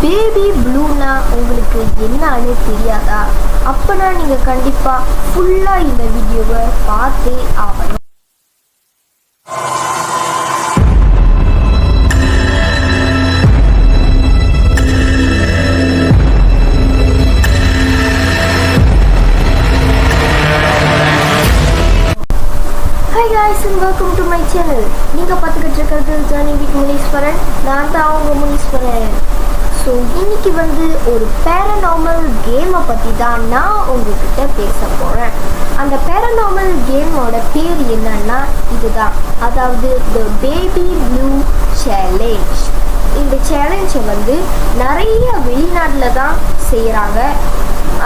Baby ப்ளூனா உங்களுக்கு என்னன்னு தெரியாதா? அப்போனா நீங்கள் கண்டிப்பாக ஃபுல்லாக இந்த வீடியோவை பார்த்தே ஆகணும். Hi guys and welcome to my channel. நீங்கள் பார்த்துக்கிட்டு இருக்கிறது ஜர்னி வித் முனீஸ்வரன். நான் தான் அவங்க முனீஸ்வரன். ஸோ இன்னைக்கு ஒரு பேரநார்மல் கேமை பற்றி தான் நான் உங்ககிட்ட பேச போகிறேன். அந்த பேரநார்மல் கேமோட பேர் என்னன்னா இதுதான், அதாவது த பேபி ப்ளூ சேலஞ்ச். இந்த சேலஞ்சை நிறைய வெளிநாட்டில் தான் செய்கிறாங்க.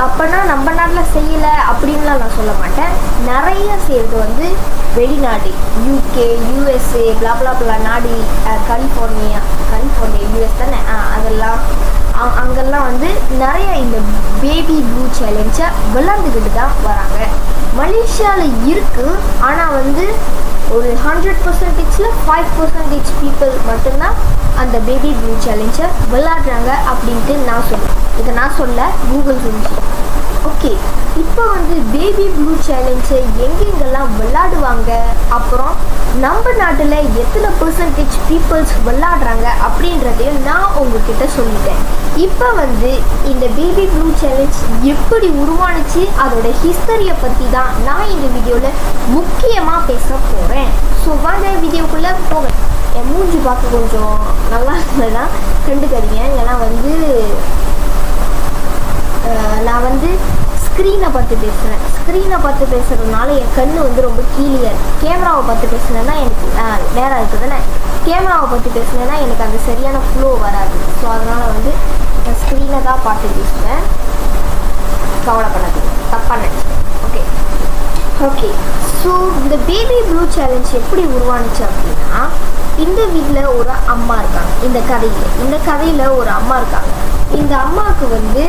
அப்போனா நம்ம நாட்டில் செய்யலை அப்படின்லாம் நான் சொல்ல மாட்டேன். நிறைய செய்கிறது வெளிநாடு, யூகே, யூஎஸ்ஏ, பிளாப்ளா நாடு, கலிஃபோர்னியா யூஎஸ் தானே, அதெல்லாம் அங்கெல்லாம் நிறைய இந்த பேபி ப்ளூ சேலஞ்சை விளாண்டுக்கிட்டு தான் வராங்க. மலேசியாவில் இருக்குது, ஆனால் ஒரு 100%ல் 5% பீப்புள் மட்டும்தான் அந்த பேபி ப்ளூ சேலஞ்சை விளாடுறாங்க அப்படின்ட்டு நான் சொல்லுவேன். இதை நான் சொல்ல, கூகுள் சொல்லிச்சு. ஓகே, இப்போ பேபி ப்ளூ சேலஞ்சை எங்கெங்கெல்லாம் விளாடுவாங்க, அப்புறம் நம்ம நாட்டில் எத்தனை % பீப்புள்ஸ் விளாடுறாங்க அப்படின்றதையும் நான் உங்ககிட்ட சொல்லிட்டேன். இப்போ இந்த பேபி ப்ளூ சேலஞ்ச் எப்படி உருவானுச்சு, அதோட ஹிஸ்டரியை பற்றி தான் நான் இந்த வீடியோவில் முக்கியமாக பேச போகிறேன். ஸோ வாங்க வீடியோக்குள்ளே போக. என் மூஞ்சி பார்க்க கொஞ்சம் நல்லா இருந்ததுன்னா கண்டுக்காதீங்க. ஏன்னா நான் ஸ்க்ரீனை பார்த்து பேசுகிறேன். ஸ்க்ரீனை பார்த்து பேசுகிறதுனால என் கண் ரொம்ப கீழே. கேமராவை பார்த்து பேசுனேன்னா எனக்கு நேராக இருக்குது தானே. கேமராவை பார்த்து பேசுனேன்னா எனக்கு அந்த சரியான ஃப்ளோ வராது. ஸோ அதனால் நான் ஸ்க்ரீனை தான் பார்த்து பேசுவேன். கவலைப்படாது, தப்பாக நினச்சேன். ஓகே ஸோ இந்த பேபி ப்ளூ சேலஞ்ச் எப்படி உருவானுச்சு அப்படின்னா, இந்த வீட்டில் ஒரு அம்மா இருக்காங்க. இந்த கதையில் ஒரு அம்மா இருக்காங்க. இந்த அம்மாவுக்கு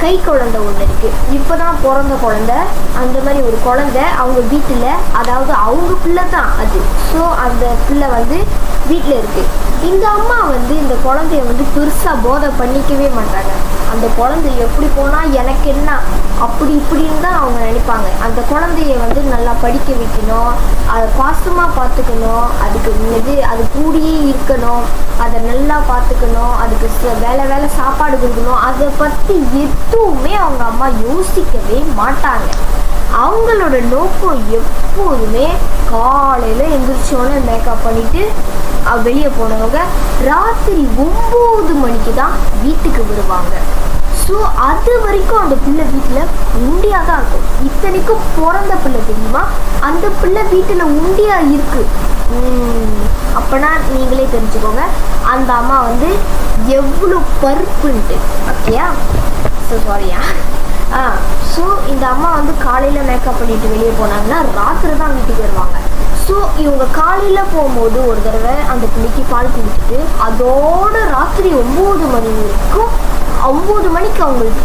கை குழந்தை ஒன்று இருக்குது. இப்போ தான் பிறந்த குழந்தை. அந்த மாதிரி ஒரு குழந்தை அவங்க வீட்டில், அதாவது அவங்க பிள்ளை தான் அது. ஸோ அந்த பிள்ளை வீட்டில் இருக்குது. இந்த அம்மா இந்த குழந்தைய பெருசாக போதை பண்ணிக்கவே மாட்டாங்க. அந்த குழந்தை எப்படி போனால் எனக்கு என்ன அப்படி இப்படின்னு தான் அவங்க நினைப்பாங்க. அந்த குழந்தைய நல்லா படிக்க வைக்கணும், அதை பாசமாக பார்த்துக்கணும், அது கூடியே இருக்கணும், அதை நல்லா பார்த்துக்கணும், அதுக்கு வேலை சாப்பாடு கொடுக்கணும். அதை பற்றி எதுவுமே அவங்க அம்மா யோசிக்கவே மாட்டாங்க. அவங்களோட நோக்கம் எப்போதுமே காலையில் எந்திரிச்சோன்னே மேக்கப் பண்ணிவிட்டு வெளியே போனவங்க ராத்திரி 9 மணிக்கு தான் வீட்டுக்கு வருவாங்க. ஸோ அது வரைக்கும் அந்த பிள்ளை வீட்டில் உண்டியாக தான் இருக்கும். இத்தனைக்கும் பிறந்த பிள்ளை தெரியுமா, அந்த பிள்ளை வீட்டில் உண்டியாக இருக்குது. அப்போனா நீங்களே தெரிஞ்சுக்கோங்க அந்த அம்மா எவ்வளோ பருப்புன்ட்டு. ஓகேயா? ஸோ சாரியா. ஸோ இந்த அம்மா காலையில் மேக்கப் பண்ணிட்டு வெளியே போனாங்கன்னா ராத்திரி தான் வீட்டுக்கு வருவாங்க. ஸோ இவங்க காலையில் போகும்போது ஒரு தடவை அந்த பிள்ளைக்கு பால் கொடுத்துட்டு அதோட ராத்திரி 9 மணி வரைக்கும் 9 மணிக்கு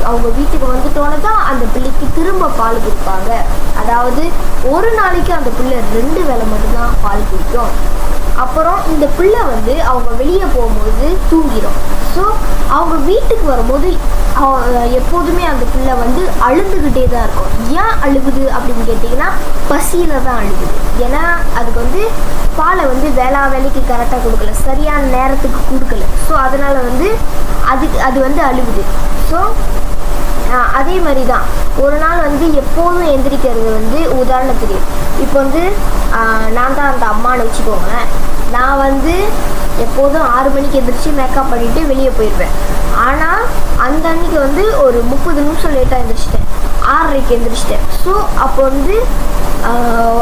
அவங்க வீட்டுக்கு வந்துட்டோன்னு தான் அந்த பிள்ளைக்கு திரும்ப பால் கொடுப்பாங்க. அதாவது ஒரு நாளைக்கு அந்த பிள்ளை 2 வேளை மட்டும்தான் பால் குடிக்கும். அப்புறம் இந்த பிள்ளை அவங்க வெளியே போகும்போது தூங்கிடும். ஸோ அவங்க வீட்டுக்கு வரும்போது எப்போதுமே அந்த பிள்ளை அழுதுகிட்டே தான் இருக்கும். ஏன் அழுகுது அப்படின்னு கேட்டிங்கன்னா, பசியில் தான் அழுகுது. ஏன்னா அதுக்கு பாலை வேலைக்கு கரெக்டாக கொடுக்கல, சரியான நேரத்துக்கு கொடுக்கல. ஸோ அதனால் அது அழுகுது. ஸோ அதே மாதிரி தான் ஒரு நாள் எப்போதும் எந்திரிக்கிறது உதாரணத்துக்கு இப்போ நான் தான் அந்த அம்மான்னு வச்சுக்கோங்களேன். நான் எப்போதும் 6 மணிக்கு எந்திரிச்சு மேக்கப் பண்ணிவிட்டு வெளியே போயிடுவேன். ஆனால் அந்த அன்றைக்கி ஒரு 30 நிமிஷம் லேட்டாக எந்திரிச்சிட்டேன். 6:30க்கு எந்திரிச்சிட்டேன். ஸோ அப்போ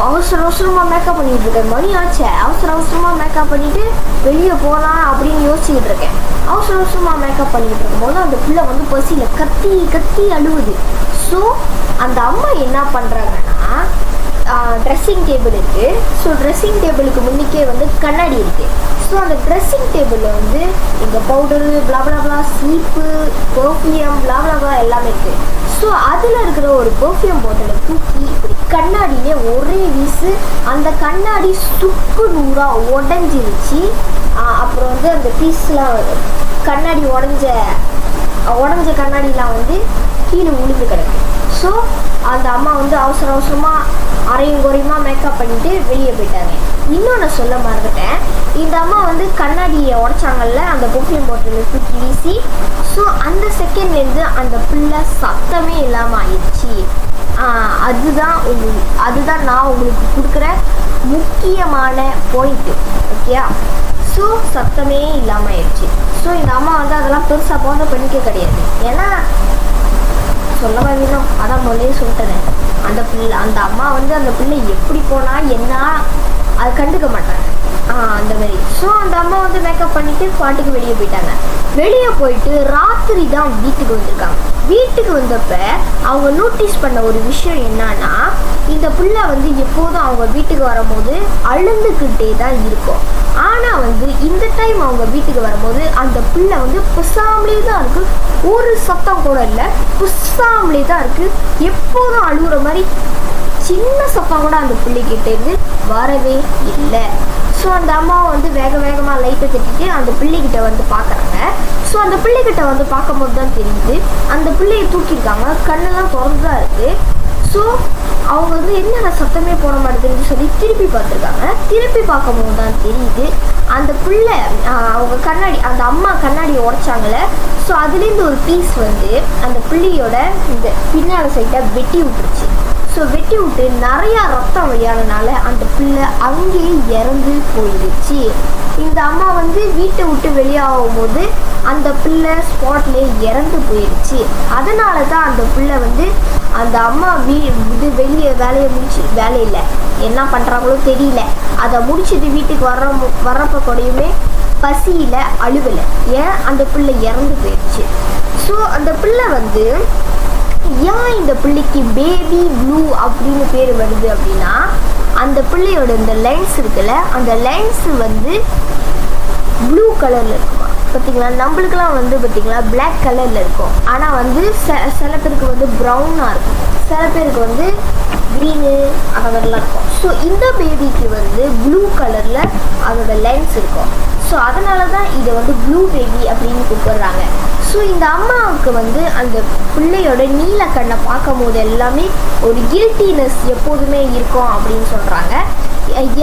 அவசரமாக மேக்கப் பண்ணிகிட்டு இருக்கேன். மணி ஆச்சு, அவசரமாக மேக்கப் பண்ணிவிட்டு வெளியே போகலாம் அப்படின்னு யோசிச்சுக்கிட்டு இருக்கேன். அவசரமாக மேக்கப் பண்ணிகிட்டு இருக்கும்போது அந்த பிள்ளை பசியில் கத்தி அழுவுது. ஸோ அந்த அம்மா என்ன பண்ணுறாங்கன்னா, ட்ரெஸ்ஸிங் டேபிள் இருக்குது. ஸோ ட்ரெஸ்ஸிங் டேபிளுக்கு முன்னிக்கே கண்ணாடி இருக்குது. ஸோ அந்த ட்ரெஸ்ஸிங் டேபிளில் இந்த பவுடரு, பிளாப்ளா, சீப்பு, பர்ஃப்யூம், பிளாப்ளா எல்லாமே இருக்குது. ஸோ அதில் இருக்கிற ஒரு பர்ஃப்யூம் பாட்டிலை தூக்கி இப்படி கண்ணாடியிலே ஒரே வீசு. அந்த கண்ணாடி சுக்கு நூறாக உடஞ்சிருச்சு. அப்புறம் வந்து அந்த பீஸ்லாம் கண்ணாடி உடஞ்ச கண்ணாடிலாம் வந்து கீழே விழுந்து கிடக்கு. ஸோ அந்த அம்மா வந்து அவசரமாக அரையும் குறையுமா மேக்கப் பண்ணிட்டு வெளியே போயிட்டாங்க. இன்னொன்று சொல்ல மறந்துட்டேன், இந்த அம்மா வந்து கண்ணாடியை உடைச்சாங்கல்ல அந்த பெர்ஃப்யூம் பாட்டில் தூக்கி வீசி. ஸோ அந்த செகண்ட்லேருந்து அந்த பிள்ளை சத்தமே இல்லாமல் ஆயிடுச்சு. அதுதான் நான் உங்களுக்கு கொடுக்குற முக்கியமான பாயிண்ட்டு. ஓகேயா? ஸோ சத்தமே இல்லாமல் ஆயிடுச்சு. ஸோ இந்த அம்மா வந்து அதெல்லாம் பெருசாக போன்ற பண்ணிக்க கிடையாது. ஏன்னா சொல்லவா வேணும், அதான் முதலே சொல்லிட்டேன். அந்த அம்மா வந்து அந்த பிள்ளை எப்படி போனால் என்ன அது கண்டுக்க மாட்டாங்க அந்த மாதிரி. ஸோ அந்த அம்மா வந்து மேக்கப் பண்ணிட்டு பாட்டுக்கு வெளியே போயிட்டாங்க. வெளியே போயிட்டு ராத்திரி தான் வீட்டுக்கு வந்திருக்காங்க. வீட்டுக்கு வந்தப்ப அவங்க நோட்டீஸ் பண்ண ஒரு விஷயம் என்னன்னா, இந்த பிள்ளை வந்து எப்போதும் அவங்க வீட்டுக்கு வரும்போது அழுந்துக்கிட்டே தான் இருக்கும். ஆனால் வந்து இந்த டைம் அவங்க வீட்டுக்கு வரும்போது அந்த பிள்ளை வந்து புசாமலே தான் இருக்கு. ஒரு சத்தம் கூட இல்லை, புசாமலே தான் இருக்கு. எப்போதும் அழுகுற மாதிரி சின்ன சத்தம் கூட அந்த பிள்ளைகிட்டேருந்து வரவே இல்லை. ஸோ அந்த அம்மாவை வந்து வேகமாக லைட்டை தட்டிட்டு அந்த பிள்ளைகிட்ட வந்து பார்க்குறாங்க. ஸோ அந்த பிள்ளைகிட்ட வந்து பார்க்கும்போது தான் தெரியுது அந்த பிள்ளையை தூக்கியிருக்காங்க, கண்ணெல்லாம் திறந்து தான் இருக்குது. ஸோ அவங்க வந்து என்ன சத்தமே போட மாட்டேங்குதுன்னு சொல்லி திருப்பி பார்த்துருக்காங்க. திருப்பி பார்க்கும்போது தான் தெரியுது அந்த பிள்ளை அவங்க அந்த அம்மா கண்ணாடியை உடைச்சாங்களே. ஸோ அதுலேருந்து ஒரு பீஸ் வந்து அந்த பிள்ளையோட இந்த பின்னால் சைட்டை வெட்டி விட்டுருச்சு. ஸோ வெட்டி விட்டு நிறையா ரத்தம் வெளியானனால அந்த பிள்ளை அங்கேயே இறந்து போயிடுச்சு. இந்த அம்மா வந்து வீட்டை விட்டு வெளியாகும் போது அந்த பிள்ளை ஸ்பாட்லேயே இறந்து போயிடுச்சு. அதனால தான் அந்த பிள்ளை வந்து அந்த அம்மா வெளியே வேலையில் என்ன பண்ணுறாங்களோ தெரியல, அதை முடிச்சுட்டு வீட்டுக்கு வர்றப்ப கூடயுமே பசியில் அழுவலை. ஏன் அந்த பிள்ளை இறந்து போயிடுச்சு. ஸோ அந்த பிள்ளை வந்து ஏன் இந்த பிள்ளைக்கு பேபி ப்ளூ அப்படின்னு பேர் வருது அப்படின்னா, அந்த பிள்ளையோட இந்த லென்ஸ் இருக்குல்ல, அந்த லென்ஸ் வந்து ப்ளூ கலரில் இருக்குமா. பார்த்தீங்களா, நம்மளுக்கெல்லாம் வந்து பார்த்தீங்களா பிளாக் கலரில் இருக்கும். ஆனால் வந்து சில பேருக்கு வந்து ப்ரௌனாக இருக்கும், சில பேருக்கு வந்து க்ரீனு அந்த மாதிரிலாம் இருக்கும். ஸோ இந்த பேபிக்கு வந்து ப்ளூ கலரில் அதோட லென்ஸ் இருக்கும். ஸோ அதனால தான் இதை வந்து ப்ளூ பேபி அப்படின்னு கூப்பிடுறாங்க. ஸோ இந்த அம்மாவுக்கு வந்து அந்த பிள்ளையோட நீல கண்ணை பார்க்கும் போது எல்லாமே ஒரு கில்ட்டினஸ் எப்போதுமே இருக்கும் அப்படின்னு சொல்கிறாங்க.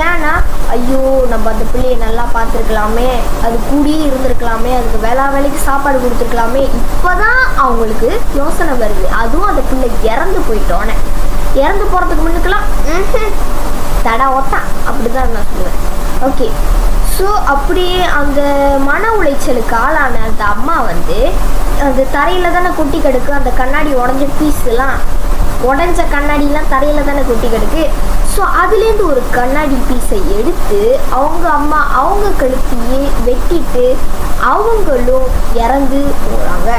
ஏன்னா ஐயோ நம்ம அந்த பிள்ளையை நல்லா பார்த்துருக்கலாமே, அது கூடியே இருந்திருக்கலாமே, அதுக்கு வேலைக்கு சாப்பாடு கொடுத்துருக்கலாமே, இப்போ தான் அவங்களுக்கு யோசனை வருது. அதுவும் அந்த பிள்ளை இறந்து போயிட்டோன்னே, இறந்து போகிறதுக்கு முன்னுக்கெல்லாம் தடா ஓட்டான் அப்படி தான் நான் சொல்லுவேன். ஓகே, ஸோ அப்படியே அந்த மன உளைச்சலுக்கு ஆளான அந்த அம்மா வந்து அந்த தரையில் தானே கொட்டி கிடக்கு. அந்த கண்ணாடி உடஞ்ச கண்ணாடிலாம் தரையில் தானே கொட்டி கிடக்கு. ஸோ அதுலேருந்து ஒரு கண்ணாடி பீஸை எடுத்து அவங்க கழுத்தையே வெட்டிட்டு அவங்களும் இறந்து போகிறாங்க.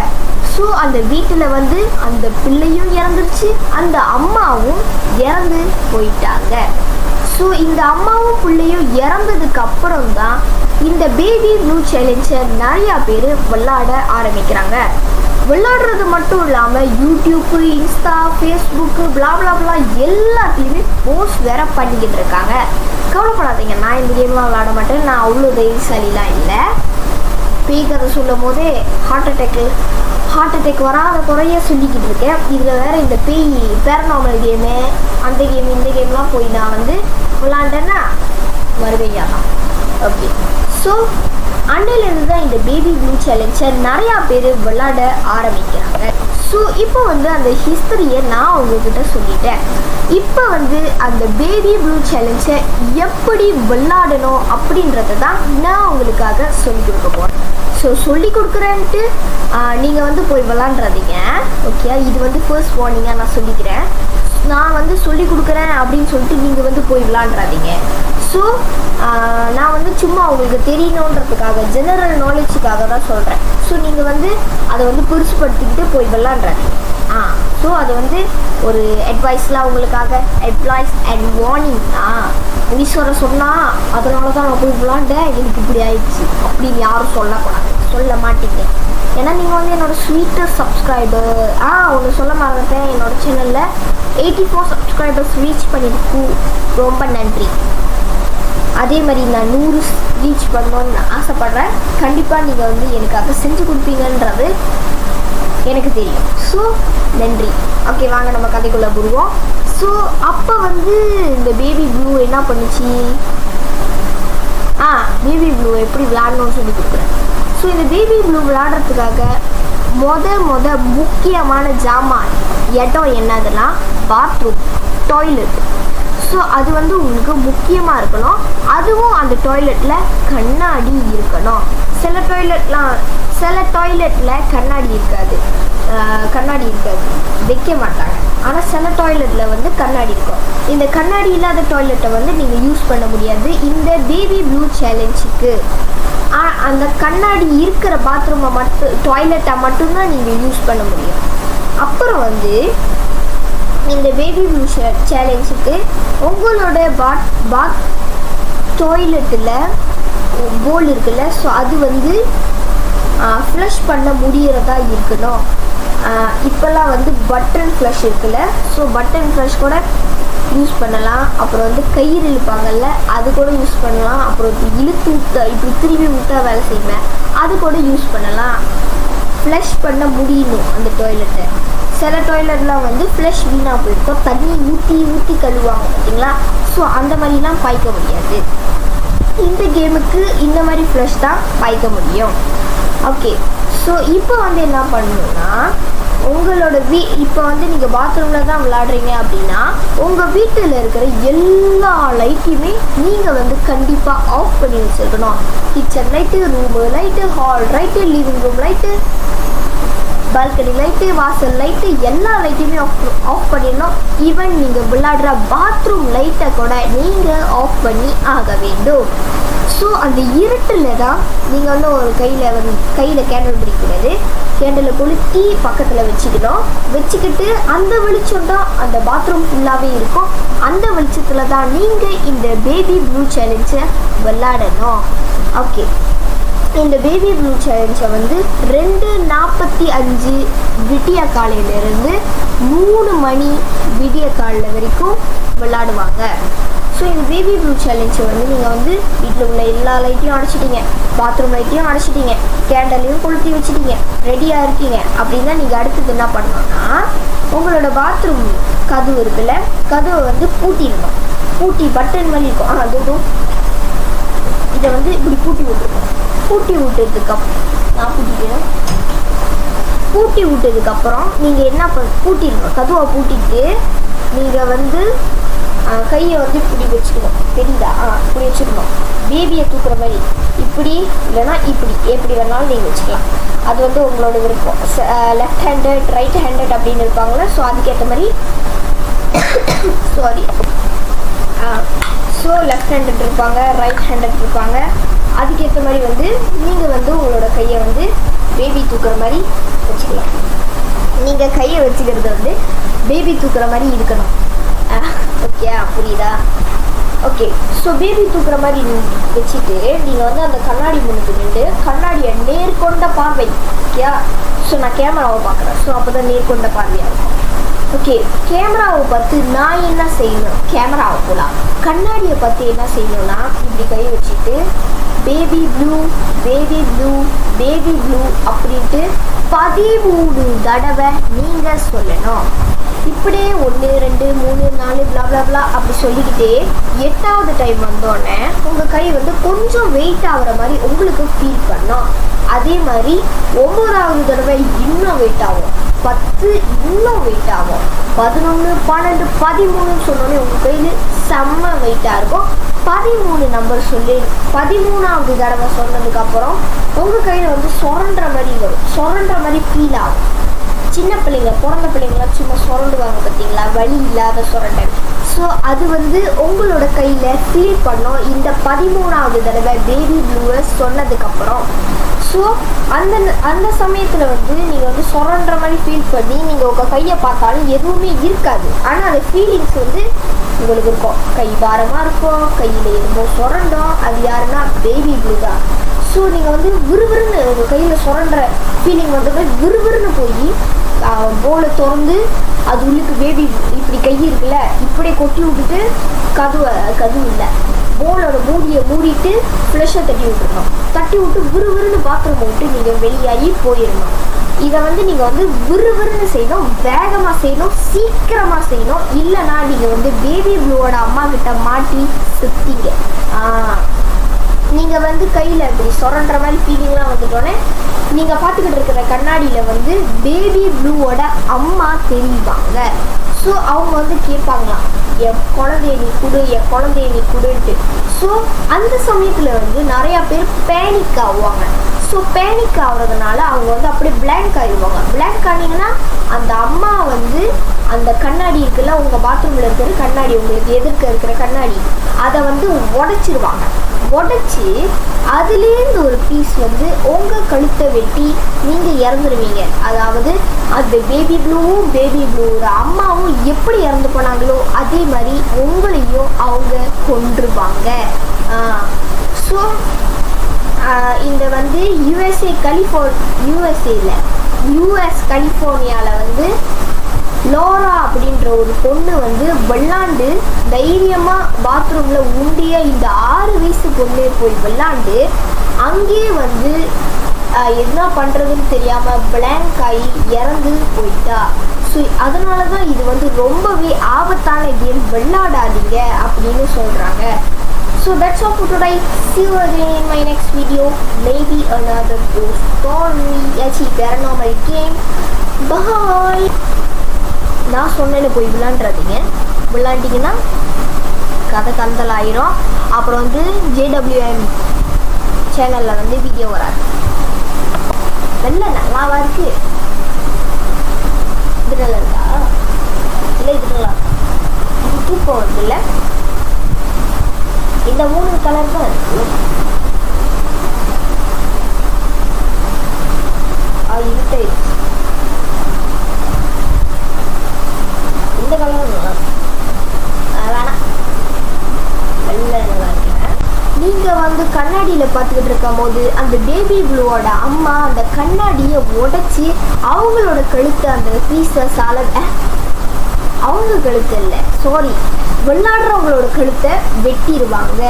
ஸோ அந்த வீட்டில் வந்து அந்த பிள்ளையும் இறந்துருச்சு, அந்த அம்மாவும் இறந்து போயிட்டாங்க. ஸோ இந்த அம்மாவும் பிள்ளையும் இறந்ததுக்கு அப்புறம் தான் இந்த பேபி ப்ளூ சேலஞ்சை நிறையா பேர் விளையாட ஆரம்பிக்கிறாங்க. விளையாடுறது மட்டும் இல்லாமல் யூடியூப்பு, இன்ஸ்டா, ஃபேஸ்புக்கு, பிளாப்ளாப்ளா எல்லாத்துலேயுமே போஸ்ட் வேற பண்ணிக்கிட்டு இருக்காங்க. கவலைப்படாதீங்க, நான் இந்த கேம்லாம் விளையாட மாட்டேன், நான் அவ்வளோ தைரியசாலிலாம் இல்லை. பேய் கதை சொல்லும் போதே ஹார்ட் அட்டாக் வராத குறைய சொல்லிக்கிட்டு இருக்கேன். இதில் வேறு இந்த பேரநார்மல் கேமு, அந்த கேமு, இந்த கேம்லாம் போய் நான் வந்து விளாண்டேன்னா வருவையா தான். ஓகே, ஸோ அன்னையிலேருந்து தான் இந்த பேபி ப்ளூ சேலஞ்சை நிறையா பேர் விளாட ஆரம்பிக்கிறாங்க. ஸோ இப்போ வந்து அந்த ஹிஸ்டரியை நான் உங்ககிட்ட சொல்லிட்டேன். இப்போ வந்து அந்த பேபி ப்ளூ சேலஞ்சை எப்படி விளாடணும் அப்படின்றத தான் நான் உங்களுக்காக சொல்லி கொடுக்க போகிறேன். ஸோ சொல்லி கொடுக்குறேன்ட்டு நீங்கள் வந்து போய் விளாண்டுறாதீங்க. ஓகே, இது வந்து ஃபர்ஸ்ட் வார்னிங்காக நான் சொல்லிக்கிறேன். நான் வந்து சொல்லி கொடுக்குறேன் அப்படின்னு சொல்லிட்டு நீங்கள் வந்து போய் விளாண்டுறாதீங்க. ஸோ நான் வந்து சும்மா உங்களுக்கு தெரியணுன்றதுக்காக ஜெனரல் நாலேஜுக்காக தான் சொல்கிறேன். ஸோ நீங்கள் வந்து அதை வந்து பெருசுப்படுத்திக்கிட்டு போய் விளாண்டுறாதீங்க. ஸோ அது வந்து ஒரு அட்வைஸ்லாம் உங்களுக்காக, அட்வைஸ் அண்ட் வார்னிங். ஈஸ்வரை சொன்னால் அதனால தான் நான் போய் விளாண்டேன், எனக்கு இப்படி ஆயிடுச்சு அப்படின்னு யாரும் சொல்ல மாட்டீங்க. ஏன்னா நீங்கள் வந்து என்னோடய ஸ்வீட்டர் சப்ஸ்கிரைபர். ஒன்று சொல்ல மறந்துட்டேன், என்னோடய சேனலில் 84 சப்ஸ்கிரைபர்ஸ் ரீச் பண்ணியிருக்கு. ரொம்ப நன்றி. அதே மாதிரி நான் 100 ரீச் பண்ணணும்னு நான் ஆசைப்பட்றேன். கண்டிப்பாக நீங்கள் வந்து எனக்காக செஞ்சு கொடுப்பீங்கன்றது எனக்கு தெரியும். ஸோ நன்றி. ஓகே, வாங்க நம்ம கதைக்குள்ளே போடுவோம். ஸோ அப்போ வந்து இந்த பேபி ப்ளூ என்ன பண்ணுச்சு, பேபி ப்ளூ எப்படி விளையாடணும்னு சொல்லி கொடுக்குறேன். ஸோ இந்த பேபி ப்ளூ விளையாடுறதுக்காக முக்கியமான ஜாமான் இடம் என்னதுன்னா பாத்ரூம், டாய்லெட். ஸோ அது வந்து உங்களுக்கு முக்கியமாக இருக்கணும். அதுவும் அந்த டாய்லெட்டில் கண்ணாடி இருக்கணும். சில டாய்லெட்டில் கண்ணாடி இருக்காது, வைக்க மாட்டாங்க. ஆனால் சில டாய்லெட்டில் வந்து கண்ணாடி இருக்கும். இந்த கண்ணாடி இல்லாத டாய்லெட்டை வந்து நீங்கள் யூஸ் பண்ண முடியாது இந்த பேபி ப்ளூ சேலஞ்சுக்கு. அந்த கண்ணாடி இருக்கிற பாத்ரூமை டாய்லெட்டை மட்டும்தான் நீங்கள் யூஸ் பண்ண முடியும். அப்புறம் வந்து இந்த பேபி ப்ளூ சேலஞ்சுக்கு உங்களோட பாத் டாய்லெட்டில் போல் இருக்குல்ல, ஸோ அது வந்து ஃப்ளஷ் பண்ண முடியறதா இருக்கணும். இப்போல்லாம் வந்து பட்டன் ஃப்ளஷ் இருக்குல்ல, ஸோ பட்டன் ஃப்ளஷ் கூட யூஸ் பண்ணலாம். அப்புறம் வந்து கயிறு இழுப்பாங்கல்ல, அது கூட யூஸ் பண்ணலாம். அப்புறம் இப்படி திரும்பி விட்டா வேலை செய்வேன், அது கூட யூஸ் பண்ணலாம். ஃப்ளஷ் பண்ண முடியணும் அந்த டாய்லெட்டை. சில டாய்லெட்லாம் வந்து ஃப்ளஷ் வீணாக போயிருக்கும், தண்ணி ஊற்றி கழுவாங்க பார்த்தீங்களா. ஸோ அந்த மாதிரிலாம் பாய்க்க முடியாது. இந்த கேமுக்கு இந்த மாதிரி ஃப்ளஷ் தான் பாய்க்க முடியும். ஓகே, ஸோ இப்போ வந்து என்ன பண்ணணும்னா, உங்களோட இப்போ வந்து நீங்கள் பாத்ரூமில் தான் விளையாடுறீங்க அப்படின்னா உங்கள் வீட்டில் இருக்கிற எல்லா லைட்டையுமே நீங்கள் வந்து கண்டிப்பாக ஆஃப் பண்ணி வச்சுருக்கணும். Kitchen light, room light, hall light, living room light, balcony light, வாசல் லைட்டு, எல்லா லைட்டையுமே ஆஃப் பண்ணிடணும். ஈவன் நீங்கள் விளையாடுற பாத்ரூம் லைட்டை கூட நீங்கள் ஆஃப் பண்ணி ஆக வேண்டும். ஸோ அந்த இருட்டில் தான் நீங்கள் வந்து ஒரு கையில் கேண்டில் பிடிக்கிறது, கேண்டிலை கொளுத்தி பக்கத்தில் வச்சுக்கிட்டு அந்த வெளிச்சம் தான் அந்த பாத்ரூம் ஃபுல்லாகவே இருக்கும். அந்த வெளிச்சத்தில் தான் நீங்கள் இந்த பேபி ப்ளூ சேலஞ்சை விளையாடணும். ஓகே, இந்த பேபி ப்ளூ சேலஞ்சை வந்து 2:45 விடிய காலையிலேருந்து 3 மணி விடிய காலையில் வரைக்கும் விளையாடுவாங்க. ஸோ இந்த பேபி ப்ளூ சேலஞ்சை வந்து நீங்கள் வந்து வீட்டில் உள்ள எல்லா லைட்டையும் அடைச்சிட்டிங்க, பாத்ரூம் லைட்டையும் அடைச்சிட்டிங்க, கேண்டலையும் கொளுத்தி வச்சுட்டீங்க, ரெடியாக இருக்கீங்க அப்படின்னா நீங்கள் அடுத்தது என்ன பண்ணணும்னா, உங்களோட பாத்ரூம் கதவு இருக்குல்ல, கதவை வந்து பூட்டிடணும். பூட்டி பட்டன் மாதிரி இருக்கும், அதுவும் இதை வந்து இப்படி பூட்டி விட்டுருக்கோம். பூட்டி விட்டதுக்கப்புறம் நீங்கள் என்ன பூட்டிடணும், கதவை பூட்டிட்டு நீங்கள் வந்து கையை வந்து இப்படி வச்சுக்கணும். தெரியுதா? இப்படி வச்சுக்கணும். பேபியை தூக்குற மாதிரி இப்படி, இல்லைன்னா இப்படி, எப்படி வேணாலும் நீங்கள் வச்சுக்கலாம். அது வந்து உங்களோட விருப்பம். லெஃப்ட் ஹேண்டட், ரைட் ஹேண்டட் அப்படின்னு இருப்பாங்களே, ஸோ அதுக்கேற்ற மாதிரி ஸோ லெஃப்ட் ஹேண்டட் இருப்பாங்க, ரைட் ஹேண்டட் இருப்பாங்க. அதுக்கேற்ற மாதிரி வந்து நீங்கள் வந்து உங்களோட கையை வந்து பேபி தூக்குற மாதிரி வச்சுக்கலாம். நீங்கள் கையை வச்சுக்கிறது வந்து பேபி தூக்குற மாதிரி இருக்கணும். ஓகே, புரியுதா? ஓகே, ஸோ பேபி தூக்குற மாதிரி வச்சுட்டு நீங்கள் வந்து அந்த கண்ணாடி முன்னுக்கு நின்று கண்ணாடியை நேர்கொண்ட பார்வை. ஓகே, ஸோ நான் கேமராவை பார்க்குறேன், ஸோ அப்போ தான் நேர்கொண்ட பார்வையாக இருக்கும். ஓகே, கேமராவை பார்த்து நான் என்ன செய்யணும், கேமராவை போகலாம். கண்ணாடியை பார்த்து என்ன செய்யணும்னா, இப்படி கை வச்சுட்டு baby blue baby blue baby blue அப்படின்ட்டு 13 தடவை நீங்கள் சொல்லணும். இப்படியே 1 2 3 4 blah அப்படி சொல்லிக்கிட்டே 8வது டைம் வந்தோடனே உங்கள் கை வந்து கொஞ்சம் வெயிட் ஆகிற மாதிரி உங்களுக்கு ஃபீல் பண்ணோம். அதே மாதிரி 9வது தடவை இன்னும் வெயிட் ஆகும், 10 இன்னும் வெயிட் ஆகும், 11 12 13 சொன்னோடனே உங்கள் கையில் செம்ம வெயிட்டாக இருக்கும். 13 நம்பர் சொல்லி 13வது தடவை சொன்னதுக்கப்புறம் உங்கள் கையில் வந்து சுரண்டுற மாதிரி வரும், சுரண்டுற மாதிரி ஃபீல் ஆகும். சின்ன பிள்ளைங்க, பிறந்த பிள்ளைங்களாம் சும்மா சுரண்டுவாங்க பார்த்தீங்களா, வலி இல்லாத சுரண்டல். ஸோ அது வந்து உங்களோட கையில் ஃபீல் பண்ணோம் இந்த 13வது தடவை பேபி ப்ளூவை சொன்னதுக்கப்புறம். ஸோ அந்த சமயத்தில் வந்து நீங்கள் வந்து சுரண்டுற மாதிரி ஃபீல் பண்ணி நீங்கள் உங்கள் கையை பார்த்தாலும் எதுவுமே இருக்காது, ஆனால் அந்த ஃபீலிங்ஸ் வந்து உங்களுக்கு இருக்கும். கை பாரமாக இருக்கும், கையில் எதுவும் சுரண்டும். அது யாருன்னா பேபி ப்ளூ தான். ஸோ நீங்கள் வந்து விறுவிறுன்னு உங்கள் கையில் சுரண்டுற ஃபீலிங் வந்து விறுவிறுன்னு போய் போலை திறந்து அது உள்ளுக்கு பேபி இப்படி கை இருக்குல்ல, இப்படியே கொட்டி விட்டுட்டு கதவு இல்லை போலோட மூடியை மூடிட்டு ஃப்ளஷை தட்டி விட்டுருணும். தட்டி விட்டு விறுவிறுன்னு பாத்ரூம் விட்டு நீங்கள் வெளியாகி போயிடணும். இதை வந்து நீங்கள் வந்து விறுவிறுன்னு செய்யணும், வேகமாக செய்யணும், சீக்கிரமாக செய்யணும். இல்லைனா நீங்கள் வந்து பேபி ப்ளூவோட அம்மா கிட்ட மாட்டி சுற்றிங்க. நீங்கள் வந்து கையில் இப்படி சொரன்ற மாதிரி ஃபீலிங்லாம் வந்துட்டோன்னே நீங்கள் பார்த்துக்கிட்டு இருக்கிற கண்ணாடியில் வந்து பேபி ப்ளூவோட அம்மா தெரிவாங்க. ஸோ அவங்க வந்து கேட்பாங்களாம், என் குழந்தைய நீ கொடு, என் குழந்தைய நீ கொடுன்ட்டு. ஸோ அந்த சமயத்தில் வந்து நிறையா பேர் பேனிக் ஆகுவாங்க. ஸோ பேனிக் ஆகுறதுனால அவங்க வந்து அப்படியே பிளாங்க் ஆகிடுவாங்க. பிளாங்க் ஆனீங்கன்னா அந்த அம்மா வந்து அந்த கண்ணாடி இருக்குல்ல, உங்கள் பாத்ரூமில் இருக்கிற கண்ணாடி, உங்களுக்கு எதிர்க்க இருக்கிற கண்ணாடி, அதை வந்து உடைச்சிருவாங்க. உடைச்சி அதுலேருந்து ஒரு பீஸ் வந்து உங்கள் கழுத்தை வெட்டி நீங்கள் இறந்துருவீங்க. அதாவது அந்த பேபி ப்ளூவோட அம்மாவும் எப்படி இறந்து போனாங்களோ அதே மாதிரி உங்களையும் அவங்க கொன்றுவாங்க. ஸோ இந்த வந்து யூஎஸ் கலிஃபோர்னியாவில் வந்து லோரா அப்படின்ற ஒரு பொண்ணு வந்து விளாண்டு தைரியமாக பாத்ரூமில் உண்டியாக இந்த 6 வயசு பொண்ணு போய் விளாண்டு அங்கேயே வந்து என்ன பண்ணுறதுன்னு தெரியாமல் பிளாங்க் ஆகி இறந்து போயிட்டா. ஸோ அதனால தான் இது வந்து ரொம்பவே ஆபத்தான கேம், விளையாடாதீங்க அப்படின்னு சொல்கிறாங்க. So that's all for today. See you again in my next video. Maybe another ghost story, paranormal game. Bye. நான் சொன்னேன்னு போய் விளாண்டுறாதீங்க. விளாண்டிங்கன்னா கதை கந்தலாயிரும். அப்புறம் வந்து JWM சேனலில் வந்து வீடியோ வராது. வெள்ள நல்லாவா இருக்கு? இது நல்லா இருக்கா? இல்லை இது நல்லா இது தூக்கம் வருது இல்லை? இந்த 3 கலர் தான் இருக்கு. இருட்டாயிடுச்சு. இந்த கலர் நல்லா இருக்கு. வேணாம், வெள்ளை நல்லா இருக்கேன். நீங்கள் வந்து கண்ணாடியில் பார்த்துக்கிட்டு இருக்கும் போது அந்த பேபி ப்ளூவோட அம்மா அந்த கண்ணாடியை உடைச்சி அவங்களோட கழுத்து அந்த பீஸஸால் அவங்க கழுத்து இல்லை, சாரி, விளையாடுறவங்களோட கழுத்தை வெட்டிடுவாங்க.